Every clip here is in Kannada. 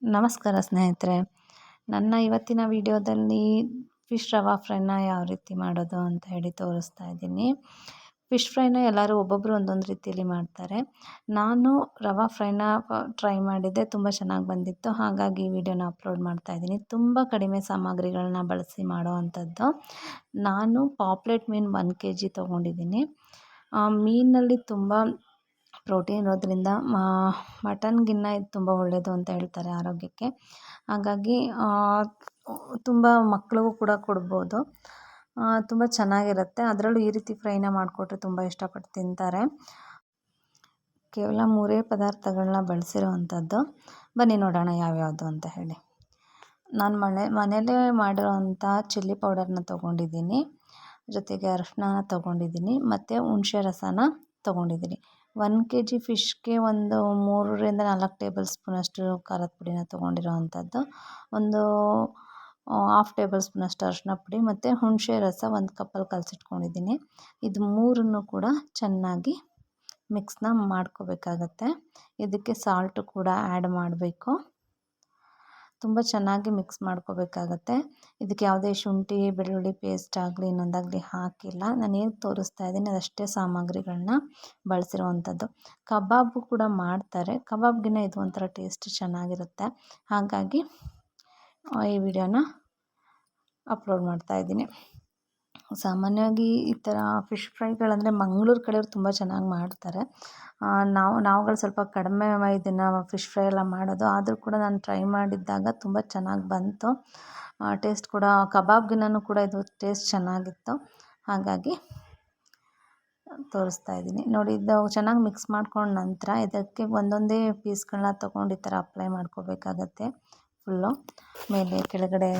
ನಮಸ್ಕಾರ ಸ್ನೇಹಿತರೆ. ನನ್ನ ಇವತ್ತಿನ ವಿಡಿಯೋದಲ್ಲಿ ಫಿಶ್ ರವಾ ಫ್ರೈನ ಯಾವ ರೀತಿ ಮಾಡೋದು ಅಂತ ಹೇಳಿ ತೋರಿಸ್ತಾ ಇದ್ದೀನಿ. ಫಿಶ್ ಫ್ರೈನ ಎಲ್ಲರೂ ಒಬ್ಬೊಬ್ಬರು ಒಂದೊಂದು ರೀತಿಯಲ್ಲಿ ಮಾಡ್ತಾರೆ. ನಾನು ರವಾ ಫ್ರೈನ ಟ್ರೈ ಮಾಡಿದ್ದೆ, ತುಂಬ ಚೆನ್ನಾಗಿ ಬಂದಿತ್ತು. ಹಾಗಾಗಿ ಈ ವಿಡಿಯೋನ ಅಪ್ಲೋಡ್ ಮಾಡ್ತಾ ಇದ್ದೀನಿ. ತುಂಬ ಕಡಿಮೆ ಸಾಮಗ್ರಿಗಳನ್ನ ಬಳಸಿ ಮಾಡೋ ಅಂಥದ್ದು. ನಾನು ಪಾಪ್ಲೆಟ್ ಮೀನು 1 kg ತೊಗೊಂಡಿದ್ದೀನಿ. ಮೀನಲ್ಲಿ ತುಂಬ ಪ್ರೋಟೀನ್ ಇರೋದ್ರಿಂದ ಮಟನ್ಗಿನ್ನ ಇದು ತುಂಬ ಒಳ್ಳೆಯದು ಅಂತ ಹೇಳ್ತಾರೆ ಆರೋಗ್ಯಕ್ಕೆ. ಹಾಗಾಗಿ ತುಂಬ ಮಕ್ಕಳಿಗೂ ಕೂಡ ಕೊಡ್ಬೋದು. ತುಂಬ ಚೆನ್ನಾಗಿರುತ್ತೆ. ಅದರಲ್ಲೂ ಈ ರೀತಿ ಫ್ರೈನ ಮಾಡಿಕೊಟ್ರೆ ತುಂಬ ಇಷ್ಟಪಟ್ಟು ತಿಂತಾರೆ. ಕೇವಲ 3 ಪದಾರ್ಥಗಳನ್ನ ಬಳಸಿರೋವಂಥದ್ದು. ಬನ್ನಿ ನೋಡೋಣ ಯಾವ್ಯಾವುದು ಅಂತ ಹೇಳಿ. ನಾನು ಮನೆಯಲ್ಲೇ ಮಾಡಿರೋವಂಥ ಚಿಲ್ಲಿ ಪೌಡರ್ನ ತೊಗೊಂಡಿದ್ದೀನಿ, ಜೊತೆಗೆ ಅರಿಶಿನ ತೊಗೊಂಡಿದ್ದೀನಿ ಮತ್ತು ಹುಣಸೆ ರಸನ ತೊಗೊಂಡಿದ್ದೀನಿ. 1 kg ಫಿಶ್ಗೆ ಒಂದು 3ರಿಂದ 4 ಟೇಬಲ್ ಸ್ಪೂನಷ್ಟು ಖಾರದ ಪುಡಿನ ತೊಗೊಂಡಿರೋ ಅಂಥದ್ದು, ಒಂದು 1/2 ಟೇಬಲ್ ಸ್ಪೂನಷ್ಟು ಅರಿಶಿನ ಪುಡಿ ಮತ್ತು ಹುಣಸೆ ರಸ 1 ಕಪ್ಪಲ್ಲಿ ಕಲಸಿಟ್ಕೊಂಡಿದ್ದೀನಿ. ಇದು ಮೂರನ್ನು ಕೂಡ ಚೆನ್ನಾಗಿ ಮಿಕ್ಸ್ನ ಮಾಡ್ಕೋಬೇಕಾಗತ್ತೆ. ಇದಕ್ಕೆ ಸಾಲ್ಟು ಕೂಡ ಆ್ಯಡ್ ಮಾಡಬೇಕು. ತುಂಬ ಚೆನ್ನಾಗಿ ಮಿಕ್ಸ್ ಮಾಡ್ಕೋಬೇಕಾಗತ್ತೆ. ಇದಕ್ಕೆ ಯಾವುದೇ ಶುಂಠಿ ಬೆಳ್ಳುಳ್ಳಿ ಪೇಸ್ಟ್ ಆಗಲಿ ಇನ್ನೊಂದಾಗಲಿ ಹಾಕಿಲ್ಲ. ನಾನು ಏನು ತೋರಿಸ್ತಾ ಇದ್ದೀನಿ ಅದಷ್ಟೇ ಸಾಮಗ್ರಿಗಳನ್ನ ಬಳಸಿರುವಂಥದ್ದು. ಕಬಾಬು ಕೂಡ ಮಾಡ್ತಾರೆ. ಕಬಾಬ್ಗಿನ್ನ ಇದು ಒಂಥರ ಟೇಸ್ಟ್ ಚೆನ್ನಾಗಿರುತ್ತೆ. ಹಾಗಾಗಿ ಈ ವಿಡಿಯೋನ ಅಪ್ಲೋಡ್ ಮಾಡ್ತಾ ಇದ್ದೀನಿ. ಸಾಮಾನ್ಯವಾಗಿ ಈ ಥರ ಫಿಶ್ ಫ್ರೈಗಳಂದರೆ ಮಂಗಳೂರು ಕಡೆಯವ್ರು ತುಂಬ ಚೆನ್ನಾಗಿ ಮಾಡ್ತಾರೆ. ನಾವುಗಳು ಸ್ವಲ್ಪ ಕಡಿಮೆ ಇದನ್ನು ಫಿಶ್ ಫ್ರೈ ಎಲ್ಲ ಮಾಡೋದು. ಆದರೂ ಕೂಡ ನಾನು ಟ್ರೈ ಮಾಡಿದ್ದಾಗ ತುಂಬ ಚೆನ್ನಾಗಿ ಬಂತು. ಟೇಸ್ಟ್ ಕೂಡ ಕಬಾಬ್ಗಿನ್ನೂ ಕೂಡ ಇದು ಟೇಸ್ಟ್ ಚೆನ್ನಾಗಿತ್ತು. ಹಾಗಾಗಿ ತೋರಿಸ್ತಾ ಇದ್ದೀನಿ ನೋಡಿ. ಇದು ಚೆನ್ನಾಗಿ ಮಿಕ್ಸ್ ಮಾಡ್ಕೊಂಡ ನಂತರ ಇದಕ್ಕೆ ಒಂದೊಂದೇ ಪೀಸ್ಗಳನ್ನ ತೊಗೊಂಡು ಈ ಥರ ಅಪ್ಲೈ ಮಾಡ್ಕೋಬೇಕಾಗತ್ತೆ. ಫುಲ್ಲು ಮೇಲೆ ಕೆಳಗಡೆ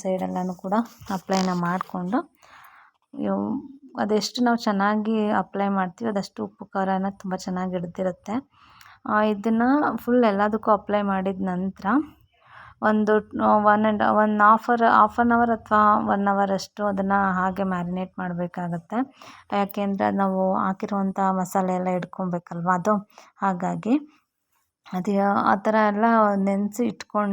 ಸೈಡೆಲ್ಲನೂ ಕೂಡ ಅಪ್ಲೈನ ಮಾಡಿಕೊಂಡು ಅದೆಷ್ಟು ನಾವು ಚೆನ್ನಾಗಿ ಅಪ್ಲೈ ಮಾಡ್ತೀವಿ ಅದಷ್ಟು ಉಪ್ಪು ಖಾರನ ತುಂಬ ಚೆನ್ನಾಗಿ ಹಿಡ್ದಿರುತ್ತೆ. ಇದನ್ನು ಫುಲ್ ಎಲ್ಲದಕ್ಕೂ ಅಪ್ಲೈ ಮಾಡಿದ ನಂತರ ಒಂದು 1 ಅವರ್ ಅಥವಾ 1 ಅವರಷ್ಟು ಅದನ್ನು ಹಾಗೆ ಮ್ಯಾರಿನೇಟ್ ಮಾಡಬೇಕಾಗತ್ತೆ. ಯಾಕೆಂದರೆ ನಾವು ಹಾಕಿರುವಂಥ ಮಸಾಲೆ ಎಲ್ಲ ಹಿಡ್ಕೊಬೇಕಲ್ವ ಅದು. ಹಾಗಾಗಿ ಆ ಥರ ಎಲ್ಲ ನೆನೆಸಿ ಇಟ್ಕೊಂಡ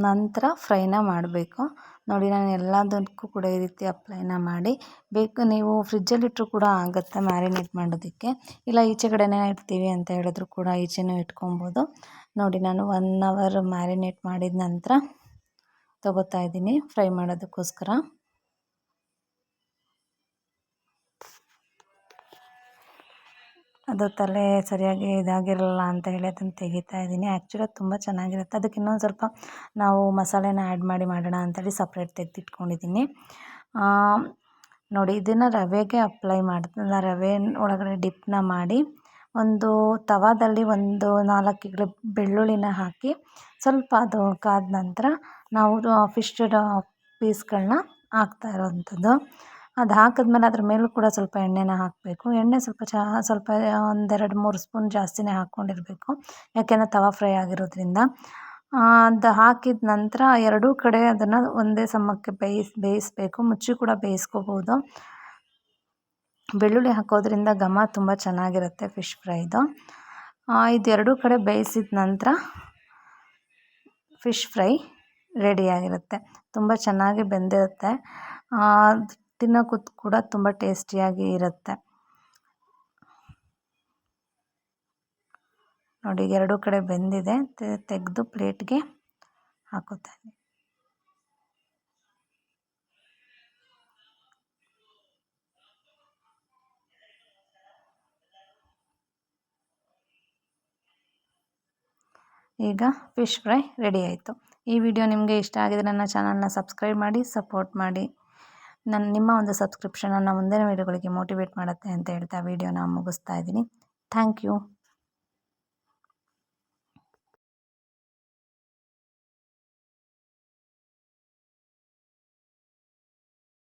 ನಂತರ ಫ್ರೈನ ಮಾಡಬೇಕು. ನೋಡಿ, ನಾನು ಎಲ್ಲದಕ್ಕೂ ಕೂಡ ಈ ರೀತಿ ಅಪ್ಲೈನ ಮಾಡಿ, ಬೇಕು ನೀವು ಫ್ರಿಜ್ಜಲ್ಲಿಟ್ಟರು ಕೂಡ ಆಗುತ್ತೆ ಮ್ಯಾರಿನೇಟ್ ಮಾಡೋದಕ್ಕೆ. ಇಲ್ಲ ಈಚೆ ಕಡೆನೇ ಇಡ್ತೀವಿ ಅಂತ ಹೇಳಿದ್ರು ಕೂಡ ಈಚೆನೂ ಇಟ್ಕೊಬೋದು. ನೋಡಿ, ನಾನು 1 ಅವರ್ ಮ್ಯಾರಿನೇಟ್ ಮಾಡಿದ ನಂತರ ತಗೋತಾ ಇದ್ದೀನಿ ಫ್ರೈ ಮಾಡೋದಕ್ಕೋಸ್ಕರ. ಅದು ತಲೆ ಸರಿಯಾಗಿ ಇದಾಗಿರಲ್ಲ ಅಂತ ಹೇಳಿ ಅದನ್ನು ತೆಗಿತಾ ಇದ್ದೀನಿ. ಆ್ಯಕ್ಚುಲಿ ಅದು ತುಂಬ ಚೆನ್ನಾಗಿರುತ್ತೆ. ಅದಕ್ಕೆ ಇನ್ನೊಂದು ಸ್ವಲ್ಪ ನಾವು ಮಸಾಲೆನ ಆ್ಯಡ್ ಮಾಡಿ ಮಾಡೋಣ ಅಂತೇಳಿ ಸಪ್ರೇಟ್ ತೆಗೆದಿಟ್ಕೊಂಡಿದ್ದೀನಿ. ನೋಡಿ, ಇದನ್ನು ರವೆಗೆ ಅಪ್ಲೈ ರವೆ ಒಳಗಡೆ ಡಿಪ್ನ ಮಾಡಿ ಒಂದು ತವಾದಲ್ಲಿ ಒಂದು 4 ಇಗ್ಳು ಬೆಳ್ಳುಳ್ಳಿನ ಹಾಕಿ ಸ್ವಲ್ಪ ಅದು ಕಾದ ನಂತರ ನಾವು ಫಿಶ್ ಪೀಸ್ಗಳನ್ನ ಹಾಕ್ತಾ ಇರೋವಂಥದ್ದು. ಅದು ಹಾಕಿದ್ಮೇಲೆ ಅದ್ರ ಮೇಲೂ ಕೂಡ ಸ್ವಲ್ಪ ಎಣ್ಣೆನ ಹಾಕಬೇಕು. ಎಣ್ಣೆ ಸ್ವಲ್ಪ 1 2 3 ಸ್ಪೂನ್ ಜಾಸ್ತಿನೇ ಹಾಕ್ಕೊಂಡಿರಬೇಕು. ಯಾಕೆಂದರೆ ತವಾ ಫ್ರೈ ಆಗಿರೋದ್ರಿಂದ. ಅದು ಹಾಕಿದ ನಂತರ ಎರಡೂ ಕಡೆ ಅದನ್ನು ಒಂದೇ ಸಮಕ್ಕೆ ಬೇಯಿಸಬೇಕು. ಮುಚ್ಚಿ ಕೂಡ ಬೇಯಿಸ್ಕೋಬೋದು. ಬೆಳ್ಳುಳ್ಳಿ ಹಾಕೋದ್ರಿಂದ ಘಮ ತುಂಬ ಚೆನ್ನಾಗಿರುತ್ತೆ ಫಿಶ್ ಫ್ರೈದು. ಇದು ಎರಡೂ ಕಡೆ ಬೇಯಿಸಿದ ನಂತರ ಫಿಶ್ ಫ್ರೈ ರೆಡಿಯಾಗಿರುತ್ತೆ. ತುಂಬ ಚೆನ್ನಾಗಿ ಬೆಂದಿರುತ್ತೆ. ತಿನ್ನೋಕ್ಕೂ ಕೂಡ ತುಂಬ ಟೇಸ್ಟಿಯಾಗಿ ಇರುತ್ತೆ. ನೋಡಿ, ಎರಡೂ ಕಡೆ ಬೆಂದಿದೆ. ತೆಗೆದು ಪ್ಲೇಟ್ಗೆ ಹಾಕೋತಾ ಇದ್ದೀನಿ. ಈಗ ಫಿಶ್ ಫ್ರೈ ರೆಡಿ ಆಯಿತು. ಈ ವಿಡಿಯೋ ನಿಮಗೆ ಇಷ್ಟ ಆಗಿದರೆ ನನ್ನ ಚಾನಲ್ನ ಸಬ್ಸ್ಕ್ರೈಬ್ ಮಾಡಿ, ಸಪೋರ್ಟ್ ಮಾಡಿ. ನಿಮ್ಮ ಒಂದು ಸಬ್ಸ್ಕ್ರಿಪ್ಷನ್ ನನ್ನ ಮುಂದಿನ ವಿಡಿಯೋಗಳಿಗೆ ಮೋಟಿವೇಟ್ ಮಾಡುತ್ತೆ ಅಂತ ಹೇಳ್ತಾ ವಿಡಿಯೋನ ಮುಗಿಸ್ತಾ ಇದ್ದೀನಿ. Thank you.